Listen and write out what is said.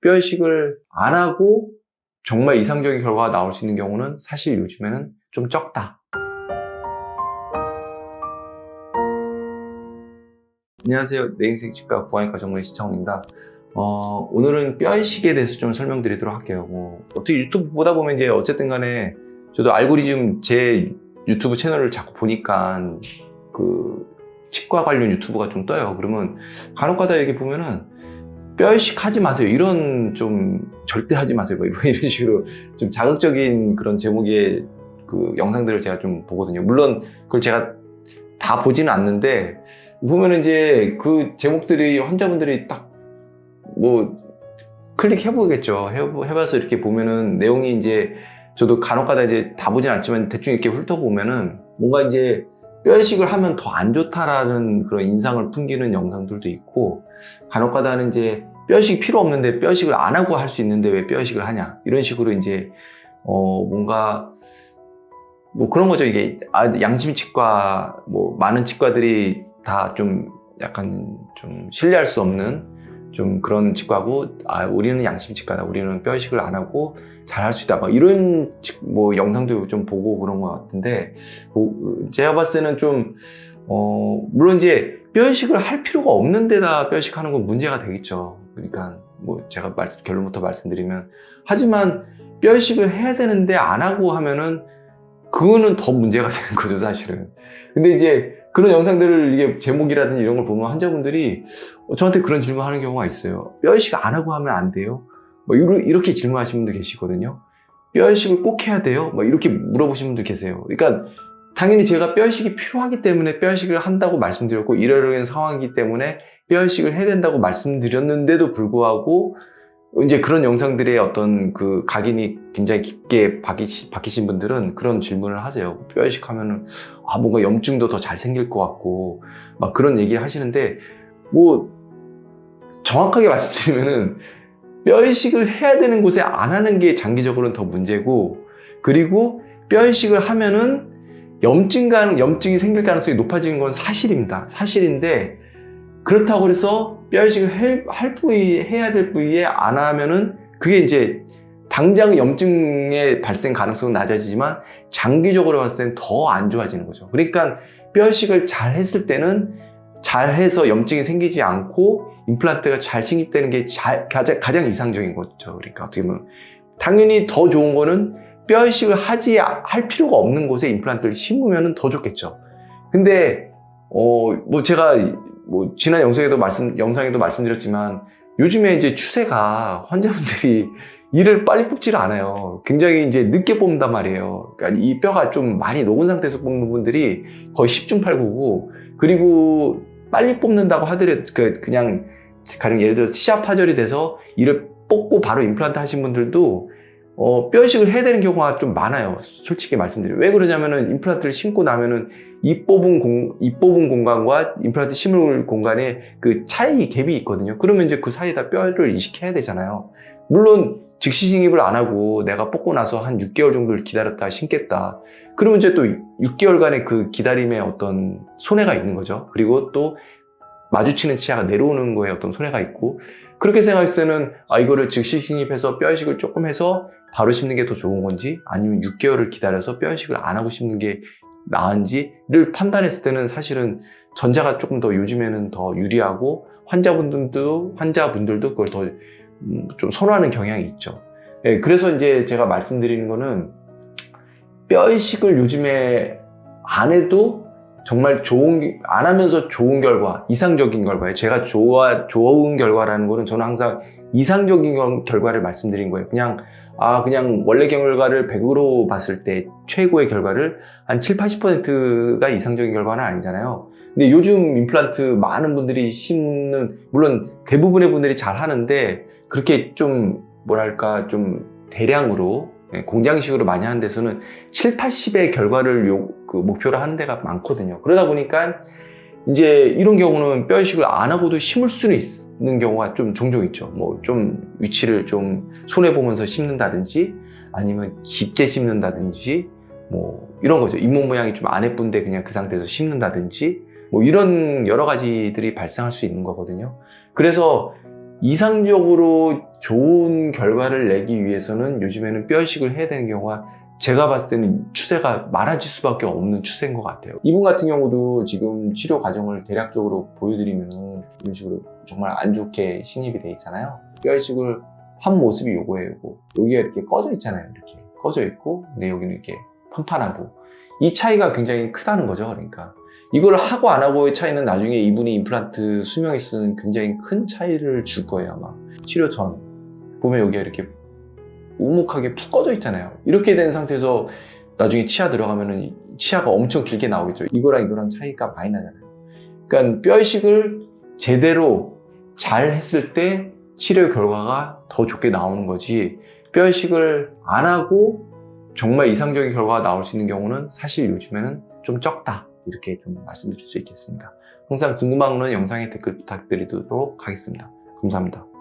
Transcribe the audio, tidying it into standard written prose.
뼈 이식을 안 하고 정말 이상적인 결과가 나올 수 있는 경우는 사실 요즘에는 좀 적다. 안녕하세요. 내 인생 치과 고환이과 전문의 시창호입니다. 오늘은 뼈 이식에 대해서 좀 설명드리도록 할게요. 어떻게 유튜브 보다 보면 이제 어쨌든 간에 저도 알고리즘 제 유튜브 채널을 자꾸 보니까 그 치과 관련 유튜브가 좀 떠요. 그러면 간혹가다 이렇게 보면은 뼈 이식 하지 마세요. 이런 좀 절대 하지 마세요. 뭐 이런 식으로 좀 자극적인 그런 제목의 그 영상들을 제가 좀 보거든요. 물론 그걸 제가 다 보지는 않는데 보면은 이제 그 제목들이 환자분들이 딱 뭐 클릭해보겠죠. 해봐서 이렇게 보면은 내용이 이제 저도 간혹가다 이제 다 보진 않지만 대충 이렇게 훑어보면은 뭔가 이제 뼈 이식을 하면 더 안 좋다라는 그런 인상을 풍기는 영상들도 있고, 간혹가다는 이제 뼈 이식이 필요 없는데 뼈 이식을 안 하고 할 수 있는데 왜 뼈 이식을 하냐, 이런 식으로 이제 뭔가 뭐 그런 거죠. 이게 양심치과 뭐 많은 치과들이 다 좀 약간 좀 신뢰할 수 없는 좀 그런 치과고, 우리는 양심치과다, 우리는 뼈 이식을 안 하고 잘 할 수 있다, 막 이런 뭐 영상도 좀 보고 그런 것 같은데, 제가 봤을 때는 좀 물론 이제 뼈 이식을 할 필요가 없는 데다 뼈 이식하는 건 문제가 되겠죠. 그러니까 뭐 제가 결론부터 말씀드리면, 하지만 뼈 이식을 해야 되는데 안 하고 하면은 그거는 더 문제가 되는 거죠, 사실은. 근데 이제 그런 영상들을 이게 제목이라든지 이런 걸 보면 환자분들이 저한테 그런 질문하는 경우가 있어요. 뼈 이식 안 하고 하면 안 돼요? 뭐 이렇게 질문하시는 분들 계시거든요. 뼈 이식을 꼭 해야 돼요? 뭐 이렇게 물어보시는 분들 계세요. 그러니까 당연히 제가 뼈 이식이 필요하기 때문에 뼈 이식을 한다고 말씀드렸고, 이러이러한 상황이기 때문에 뼈 이식을 해야 된다고 말씀드렸는데도 불구하고 이제 그런 영상들의 어떤 그 각인이 굉장히 깊게 박히신 분들은 그런 질문을 하세요. 뼈 이식하면은 뭔가 염증도 더 잘 생길 것 같고 막 그런 얘기 하시는데, 뭐 정확하게 말씀드리면은 뼈 이식을 해야 되는 곳에 안 하는 게 장기적으로는 더 문제고, 그리고 뼈 이식을 하면은 염증이 생길 가능성이 높아지는 건 사실입니다. 사실인데, 그렇다고 해서 뼈 이식을 해야 될 부위에 안 하면은 그게 이제 당장 염증의 발생 가능성은 낮아지지만 장기적으로 봤을 땐 더 안 좋아지는 거죠. 그러니까 뼈 이식을 잘 했을 때는 잘 해서 염증이 생기지 않고 임플란트가 잘 식립되는 게 가장 이상적인 거죠. 그러니까 어떻게 보면 당연히 더 좋은 거는 뼈 이식을 할 필요가 없는 곳에 임플란트를 심으면 더 좋겠죠. 근데 뭐 제가 뭐 지난 영상에도 말씀드렸지만, 요즘에 이제 추세가 환자분들이 이를 빨리 뽑지를 않아요. 굉장히 이제 늦게 뽑는단 말이에요. 그러니까 이 뼈가 좀 많이 녹은 상태에서 뽑는 분들이 거의 10중 8구고, 그리고 빨리 뽑는다고 하더라도 그냥 가령 예를 들어 치아 파절이 돼서 이를 뽑고 바로 임플란트 하신 분들도 뼈 이식을 해야 되는 경우가 좀 많아요. 솔직히 말씀드려요. 왜 그러냐면은 임플란트를 심고 나면은 이 뽑은 공간과 임플란트 심을 공간에 그 차이 갭이 있거든요. 그러면 이제 그 사이에다 뼈를 이식해야 되잖아요. 물론 즉시 식립을 안 하고 내가 뽑고 나서 한 6개월 정도를 기다렸다 심겠다, 그러면 이제 또 6개월간의 그 기다림에 어떤 손해가 있는 거죠. 그리고 또 마주치는 치아가 내려오는 거에 어떤 손해가 있고, 그렇게 생각했을 때는 이거를 즉시 식립해서 뼈 이식을 조금 해서 바로 심는 게 더 좋은 건지, 아니면 6개월을 기다려서 뼈 이식을 안 하고 심는 게 나은지를 판단했을 때는 사실은 전자가 조금 더 요즘에는 더 유리하고, 환자분들도 그걸 더 좀 선호하는 경향이 있죠. 네, 그래서 이제 제가 말씀드리는 거는 뼈 이식을 요즘에 안 해도 정말 안 하면서 좋은 결과, 이상적인 결과예요. 제가 좋은 결과라는 거는 저는 항상 이상적인 결과를 말씀드린 거예요. 그냥 원래 결과를 100으로 봤을 때 최고의 결과를 한 7, 80%가 이상적인 결과는 아니잖아요. 근데 요즘 임플란트 많은 분들이 심는, 물론 대부분의 분들이 잘 하는데, 그렇게 좀 뭐랄까 좀 대량으로 공장식으로 많이 하는 데서는 7, 80의 결과를 목표로 하는 데가 많거든요. 그러다 보니까 이제 이런 경우는 뼈 이식을 안 하고도 심을 수는 있는 경우가 좀 종종 있죠. 뭐 좀 위치를 좀 손해보면서 심는다든지, 아니면 깊게 심는다든지, 뭐 이런 거죠. 잇몸 모양이 좀 안 예쁜데 그냥 그 상태에서 심는다든지, 뭐 이런 여러 가지들이 발생할 수 있는 거거든요. 그래서 이상적으로 좋은 결과를 내기 위해서는 요즘에는 뼈 이식을 해야 되는 경우가 제가 봤을 때는 추세가 많아질 수밖에 없는 추세인 것 같아요. 이분 같은 경우도 지금 치료 과정을 대략적으로 보여드리면은 이런 식으로 정말 안 좋게 식립이 돼 있잖아요. 뼈 이식을 한 모습이 요거예요. 요거. 여기가 이렇게 꺼져 있잖아요. 이렇게 꺼져 있고, 근데 여기는 이렇게 판판하고. 이 차이가 굉장히 크다는 거죠. 그러니까 이걸 하고 안 하고의 차이는 나중에 이분이 임플란트 수명에 쓰는 굉장히 큰 차이를 줄 거예요. 아마 치료 전 보면 여기가 이렇게 우묵하게 푹 꺼져 있잖아요. 이렇게 된 상태에서 나중에 치아 들어가면은 치아가 엄청 길게 나오겠죠. 이거랑 이거랑 차이가 많이 나잖아요. 그러니까 뼈 이식을 제대로 잘 했을 때 치료 결과가 더 좋게 나오는 거지, 뼈 이식을 안 하고 정말 이상적인 결과가 나올 수 있는 경우는 사실 요즘에는 좀 적다, 이렇게 좀 말씀드릴 수 있겠습니다. 항상 궁금한 거는 영상에 댓글 부탁드리도록 하겠습니다. 감사합니다.